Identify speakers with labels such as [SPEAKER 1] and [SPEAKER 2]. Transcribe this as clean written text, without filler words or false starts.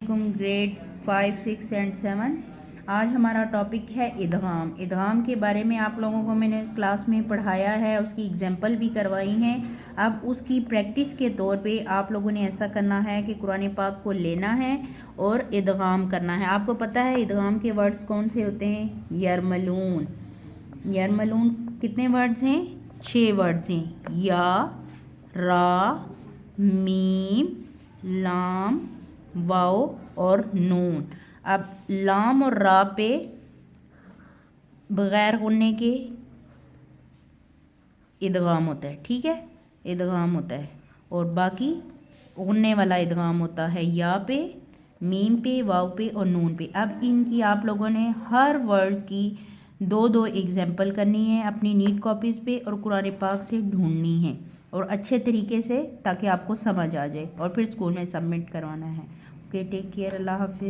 [SPEAKER 1] علیکم grade 5 6 and 7۔ آج ہمارا ٹاپک ہے ادغام۔ ادغام کے بارے میں آپ لوگوں کو میں نے کلاس میں پڑھایا ہے، اس کی ایگزامپل بھی کروائی ہیں۔ اب اس کی پریکٹس کے طور پہ آپ لوگوں نے ایسا کرنا ہے کہ قرآن پاک کو لینا ہے اور ادغام کرنا ہے۔ آپ کو پتہ ہے ادغام کے ورڈز کون سے ہوتے ہیں؟ یرملون۔ یرملون کتنے ورڈز ہیں؟ 6 ورڈز ہیں، یا، را، میم، لام، واو اور نون۔ اب لام اور را پہ بغیر غننے کے ادغام ہوتا ہے، ٹھیک ہے، ادغام ہوتا ہے، اور باقی غننے والا ادغام ہوتا ہے یا پہ، میم پہ، واو پہ اور نون پہ۔ اب ان کی آپ لوگوں نے ہر ورڈز کی 2 ایگزامپل کرنی ہے اپنی نیٹ کاپیز پہ اور قرآن پاک سے ڈھونڈنی ہے، اور اچھے طریقے سے، تاکہ آپ کو سمجھ آ جائے، اور پھر اسکول میں سبمٹ کروانا ہے۔ اوکے، ٹیک کیئر، اللہ حافظ۔